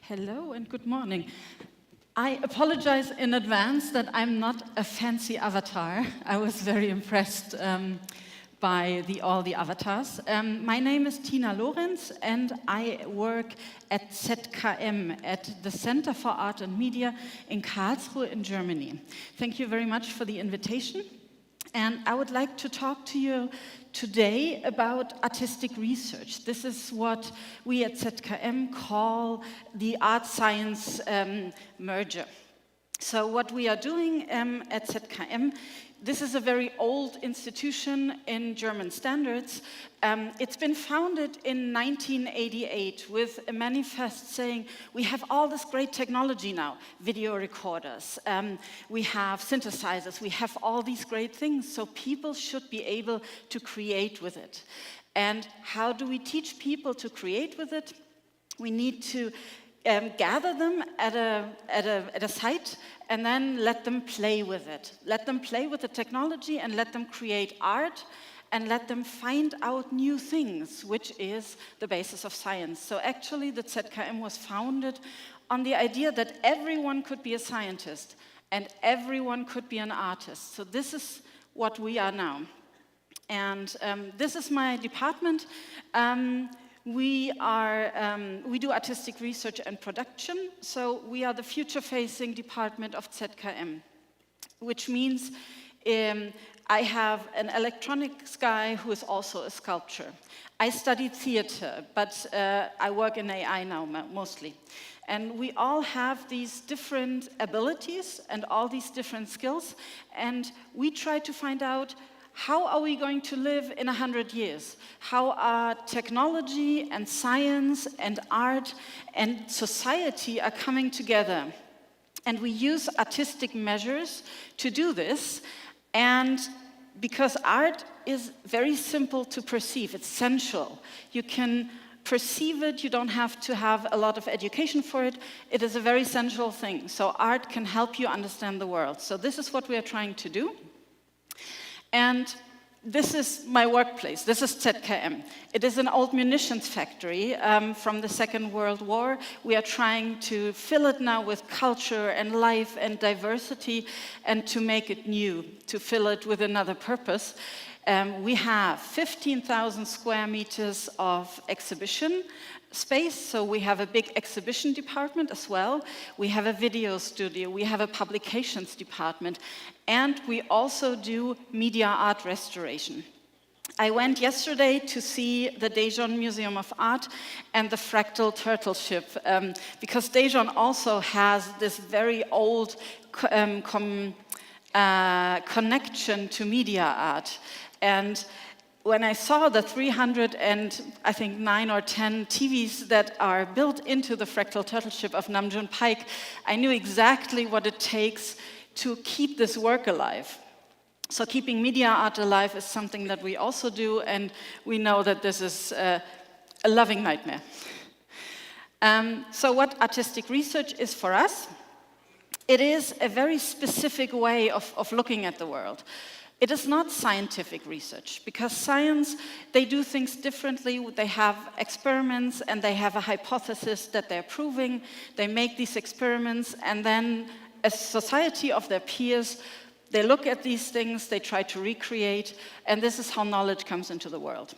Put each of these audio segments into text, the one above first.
Hello and good morning. I apologize in advance that I'm not a fancy avatar. I was very impressed by all the avatars. My name is Tina Lorenz and I work at ZKM, at the Center for Art and Media in Karlsruhe in Germany. Thank you very much for the invitation. And I would like to talk to you today about artistic research. This is what we at ZKM call the art-science merger. So what we are doing at ZKM, this is a very old institution in German standards. It's been founded in 1988 with a manifest saying, we have all this great technology now, video recorders, we have synthesizers, we have all these great things, so people should be able to create with it. And how do we teach people to create with it? We need to gather them at a site and then let them play with it. Let them play with the technology and let them create art and let them find out new things, which is the basis of science. So actually the ZKM was founded on the idea that everyone could be a scientist and everyone could be an artist. So this is what we are now. And this is my department. We do artistic research and production, so we are the future-facing department of ZKM, which means I have an electronics guy who is also a sculptor. I studied theater, but I work in AI now mostly. And we all have these different abilities and all these different skills, and we try to find out how are we going to live in 100 years? How are technology and science and art and society are coming together? And we use artistic measures to do this. And because art is very simple to perceive, it's sensual. You can perceive it, you don't have to have a lot of education for it. It is a very sensual thing. So art can help you understand the world. So this is what we are trying to do. And this is my workplace. This is ZKM. It is an old munitions factory from the Second World War. We are trying to fill it now with culture and life and diversity and to make it new, to fill it with another purpose. We have 15,000 square meters of exhibition space, so we have a big exhibition department as well. We have a video studio, we have a publications department, and we also do media art restoration. I went yesterday to see the Daejeon Museum of Art and the Fractal Turtle Ship, because Daejeon also has this very old connection to media art. And when I saw the 309 or 10 TVs that are built into the Fractal Turtle Ship of Nam June Paik, I knew exactly what it takes to keep this work alive. So keeping media art alive is something that we also do, and we know that this is a loving nightmare. So what artistic research is for us? It is a very specific way of looking at the world. It is not scientific research, because science, they do things differently. They have experiments and they have a hypothesis that they're proving. They make these experiments, and then a society of their peers, they look at these things, they try to recreate, and this is how knowledge comes into the world.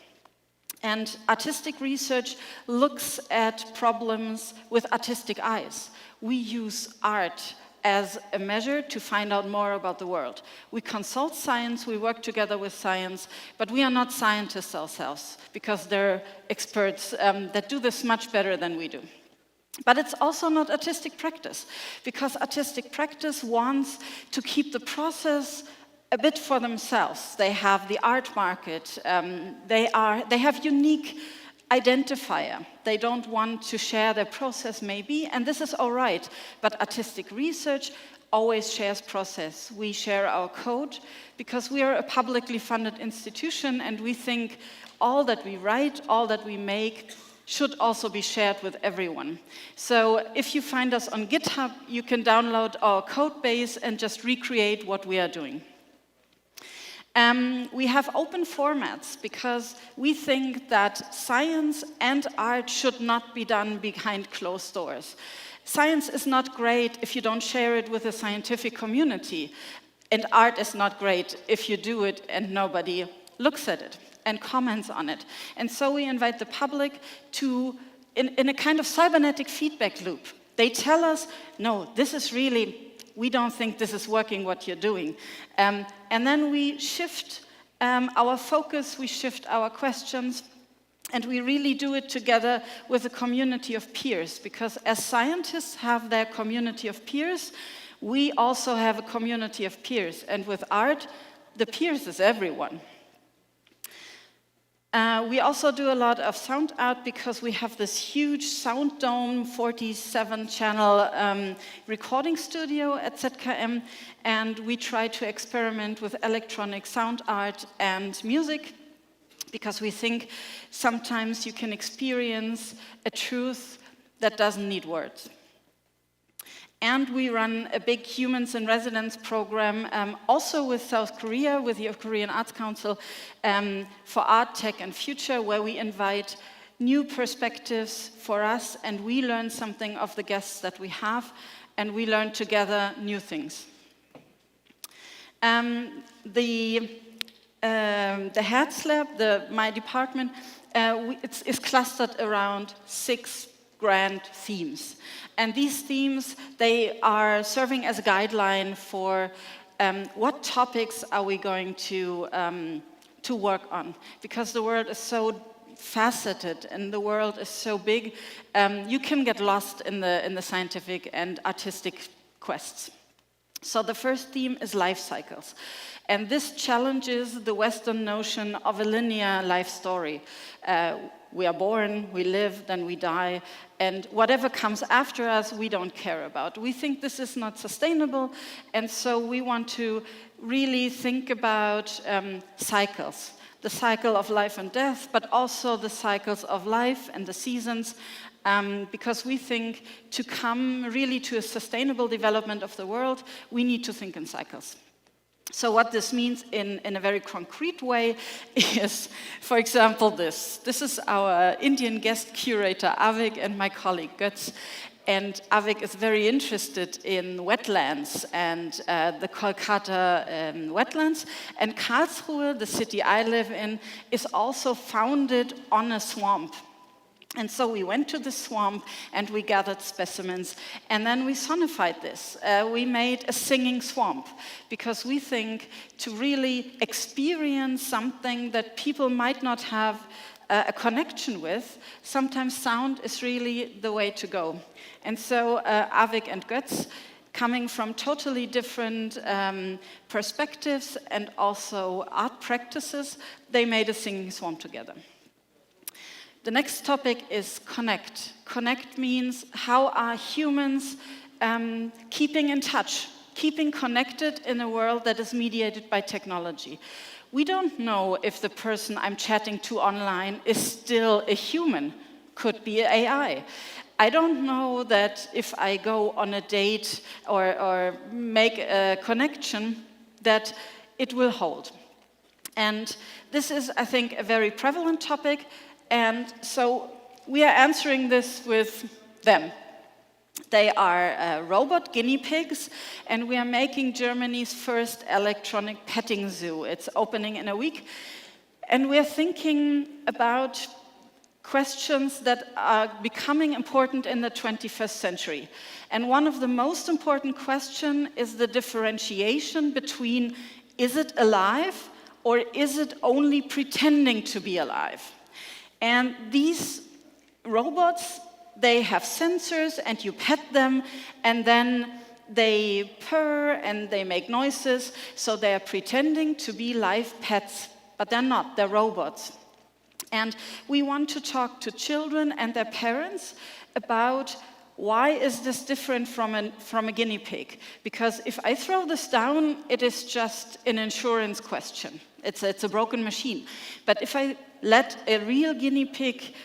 And artistic research looks at problems with artistic eyes. We use art as a measure to find out more about the world. We consult science, we work together with science, but we are not scientists ourselves, because there are experts that do this much better than we do. But it's also not artistic practice, because artistic practice wants to keep the process a bit for themselves. They have the art market, they have unique identifier. They don't want to share their process maybe, and this is all right, but artistic research always shares process. We share our code because we are a publicly funded institution, and we think all that we write, all that we make should also be shared with everyone. So if you find us on GitHub, you can download our code base and just recreate what we are doing. We have open formats because we think that science and art should not be done behind closed doors. Science is not great if you don't share it with the scientific community, and art is not great if you do it and nobody looks at it and comments on it. And so we invite the public to, in a kind of cybernetic feedback loop. They tell us, no, this is really, we don't think this is working what you're doing. And then we shift our focus, we shift our questions, and we really do it together with a community of peers, because as scientists have their community of peers, we also have a community of peers. And with art, the peers is everyone. We also do a lot of sound art because we have this huge Sound Dome 47-channel recording studio at ZKM, and we try to experiment with electronic sound art and music because we think sometimes you can experience a truth that doesn't need words. And we run a big Humans in Residence program, also with South Korea, with the Korean Arts Council, for art, tech, and future, where we invite new perspectives for us, and we learn something of the guests that we have, and we learn together new things. The Herz Lab, my department, it's clustered around 6 grand themes. And these themes, they are serving as a guideline for what topics are we going to work on. Because the world is so faceted and the world is so big, you can get lost in the scientific and artistic quests. So the first theme is life cycles. And this challenges the Western notion of a linear life story. We are born, we live, then we die, and whatever comes after us, we don't care about. We think this is not sustainable, and so we want to really think about cycles. The cycle of life and death, but also the cycles of life and the seasons, because we think to come really to a sustainable development of the world, we need to think in cycles. So what this means in a very concrete way is, for example, this. This is our Indian guest curator, Avik, and my colleague, Götz. And Avik is very interested in wetlands and the Kolkata wetlands. And Karlsruhe, the city I live in, is also founded on a swamp. And so we went to the swamp and we gathered specimens, and then we sonified this. We made a singing swamp, because we think to really experience something that people might not have a connection with, sometimes sound is really the way to go. And so Avik and Götz, coming from totally different perspectives and also art practices, they made a singing swamp together. The next topic is connect. Connect means how are humans keeping in touch, keeping connected in a world that is mediated by technology. We don't know if the person I'm chatting to online is still a human, could be AI. I don't know that if I go on a date or make a connection that it will hold. And this is, I think, a very prevalent topic. And so we are answering this with them. They are robot guinea pigs, and we are making Germany's first electronic petting zoo. It's opening in a week. And we're thinking about questions that are becoming important in the 21st century. And one of the most important questions is the differentiation between, is it alive or is it only pretending to be alive? And these robots, they have sensors, and you pet them, and then they purr and they make noises, so they are pretending to be live pets, but they're not, they're robots. And we want to talk to children and their parents about why is this different from a guinea pig? Because if I throw this down, it is just an insurance question. It's a broken machine. But if I let a real guinea pig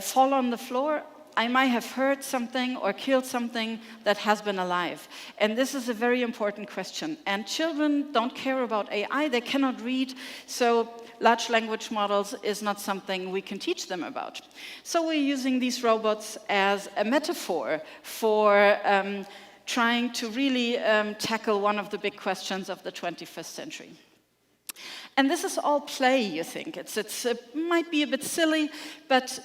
fall on the floor, I might have hurt something or killed something that has been alive? And this is a very important question. And children don't care about AI, they cannot read, so large language models is not something we can teach them about. So we're using these robots as a metaphor for trying to really tackle one of the big questions of the 21st century. And this is all play, you think. It might be a bit silly, but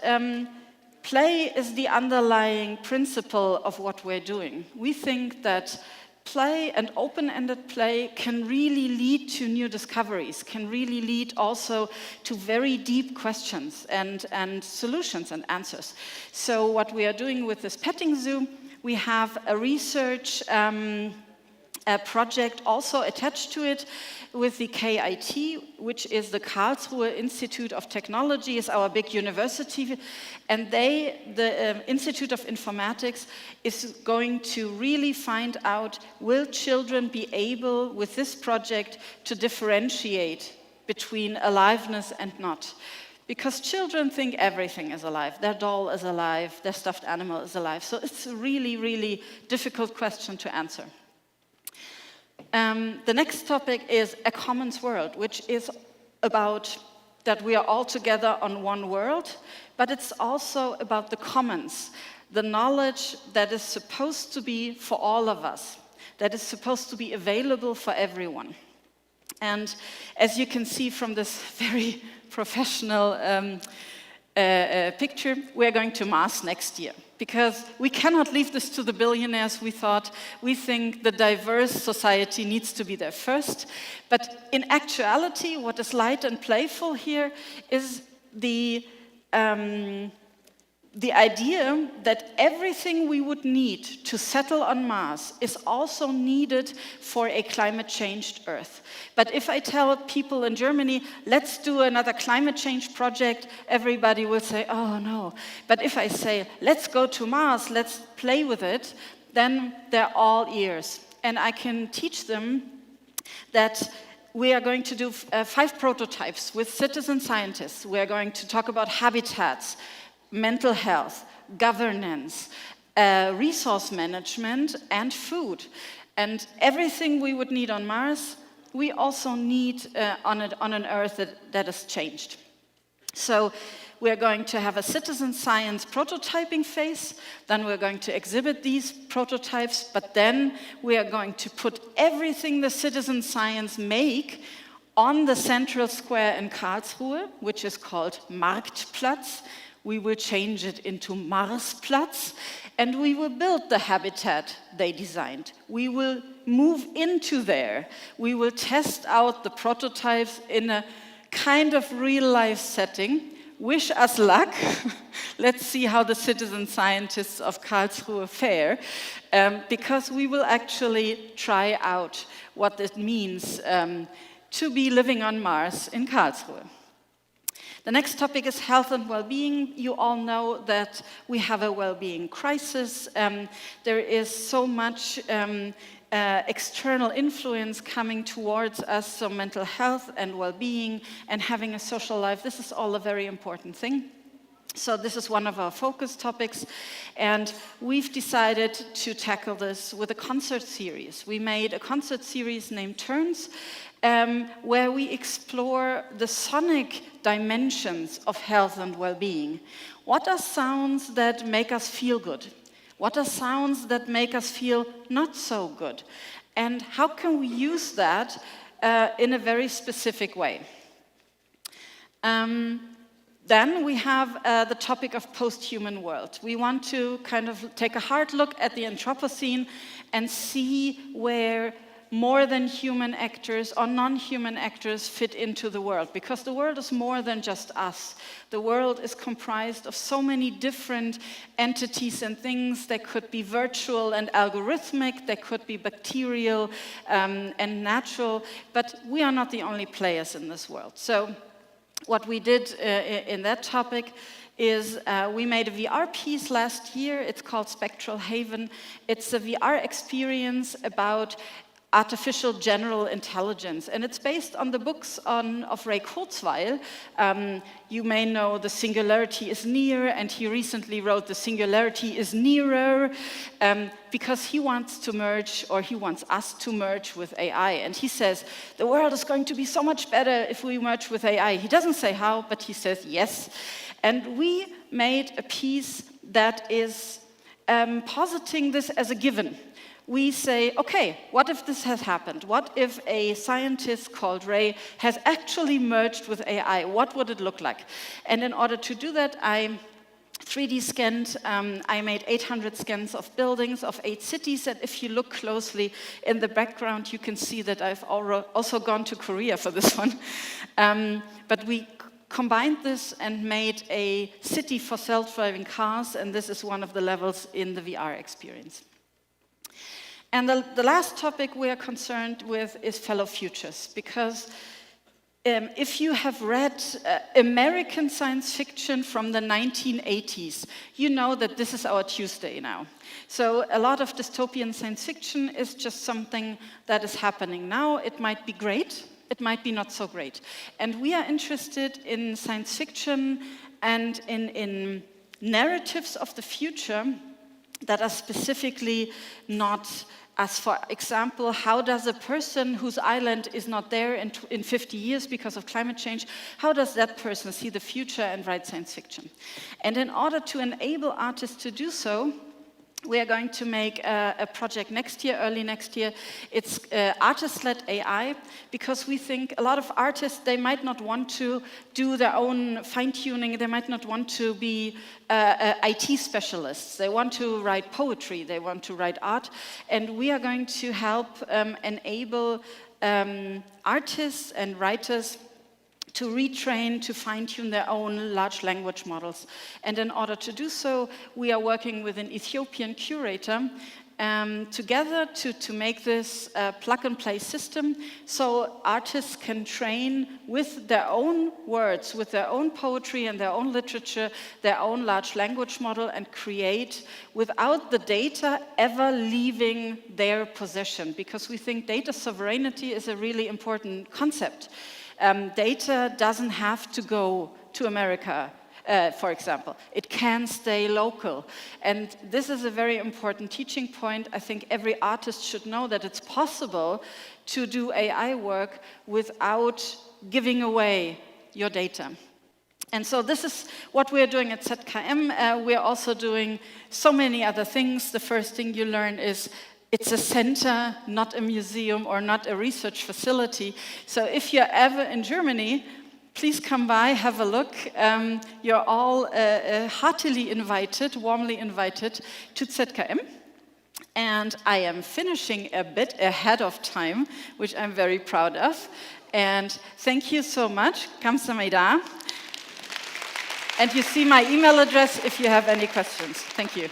play is the underlying principle of what we're doing. We think that play and open-ended play can really lead to new discoveries, can really lead also to very deep questions and solutions and answers. So what we are doing with this petting zoo, we have a research a project also attached to it with the KIT, which is the Karlsruhe Institute of Technology, is our big university, and the Institute of Informatics is going to really find out, will children be able, with this project, to differentiate between aliveness and not? Because children think everything is alive. Their doll is alive, their stuffed animal is alive. So it's a really, really difficult question to answer. The next topic is a commons world, which is about that we are all together on one world, but it's also about the commons, the knowledge that is supposed to be for all of us, that is supposed to be available for everyone. And as you can see from this very professional picture, we're going to Mars next year. Because we cannot leave this to the billionaires, we thought. We think the diverse society needs to be there first. But in actuality, what is light and playful here is the idea that everything we would need to settle on Mars is also needed for a climate-changed Earth. But if I tell people in Germany, let's do another climate change project, everybody will say, oh no. But if I say, let's go to Mars, let's play with it, then they're all ears. And I can teach them that we are going to do 5 prototypes with citizen scientists. We are going to talk about habitats, mental health, governance, resource management, and food. And everything we would need on Mars, we also need on an Earth that is changed. So we're going to have a citizen science prototyping phase, then we're going to exhibit these prototypes, but then we are going to put everything the citizen science make on the central square in Karlsruhe, which is called Marktplatz. We will change it into Marsplatz, and we will build the habitat they designed. We will move into there. We will test out the prototypes in a kind of real-life setting. Wish us luck. Let's see how the citizen scientists of Karlsruhe fare, because we will actually try out what it means to be living on Mars in Karlsruhe. The next topic is health and well-being. You all know that we have a well-being crisis. There is so much external influence coming towards us, so mental health and well-being and having a social life, this is all a very important thing. So this is one of our focus topics, and we've decided to tackle this with a concert series. We made a concert series named Turns, where we explore the sonic dimensions of health and well-being. What are sounds that make us feel good? What are sounds that make us feel not so good? And how can we use that in a very specific way? Then we have the topic of post-human world. We want to kind of take a hard look at the Anthropocene and see where more than human actors or non-human actors fit into the world, because the world is more than just us. The world is comprised of so many different entities and things that could be virtual and algorithmic, that could be bacterial and natural, but we are not the only players in this world. So what we did in that topic is we made a VR piece last year. It's called Spectral Haven. It's a VR experience about artificial general intelligence. And it's based on the books of Ray Kurzweil. You may know The Singularity is Near, and he recently wrote The Singularity is Nearer, because he wants to merge, or he wants us to merge with AI. And he says, the world is going to be so much better if we merge with AI. He doesn't say how, but he says yes. And we made a piece that is positing this as a given. We say, okay, what if this has happened? What if a scientist called Ray has actually merged with AI? What would it look like? And in order to do that, I 3D scanned, I made 800 scans of buildings of 8 cities, and if you look closely in the background, you can see that I've also gone to Korea for this one. But we combined this and made a city for self-driving cars, and this is one of the levels in the VR experience. And the last topic we are concerned with is fellow futures, because if you have read American science fiction from the 1980s, you know that this is our Tuesday now. So a lot of dystopian science fiction is just something that is happening now. It might be great, it might be not so great. And we are interested in science fiction and in narratives of the future that are specifically not, as for example, how does a person whose island is not there in 50 years because of climate change, how does that person see the future and write science fiction? And in order to enable artists to do so, we are going to make a project next year, early next year. It's artist-led AI, because we think a lot of artists, they might not want to do their own fine-tuning, they might not want to be IT specialists. They want to write poetry, they want to write art, and we are going to help enable artists and writers to retrain, to fine-tune their own large language models. And in order to do so, we are working with an Ethiopian curator together to make this plug-and-play system, so artists can train with their own words, with their own poetry and their own literature, their own large language model, and create without the data ever leaving their possession, because we think data sovereignty is a really important concept. Data doesn't have to go to America, for example. It can stay local. And this is a very important teaching point. I think every artist should know that it's possible to do AI work without giving away your data. And so this is what we're doing at ZKM. We're also doing so many other things. The first thing you learn is it's a center, not a museum or not a research facility. So if you're ever in Germany, please come by, have a look. You're all heartily invited, warmly invited to ZKM. And I am finishing a bit ahead of time, which I'm very proud of. And thank you so much. Kamsahamnida. And you see my email address if you have any questions. Thank you.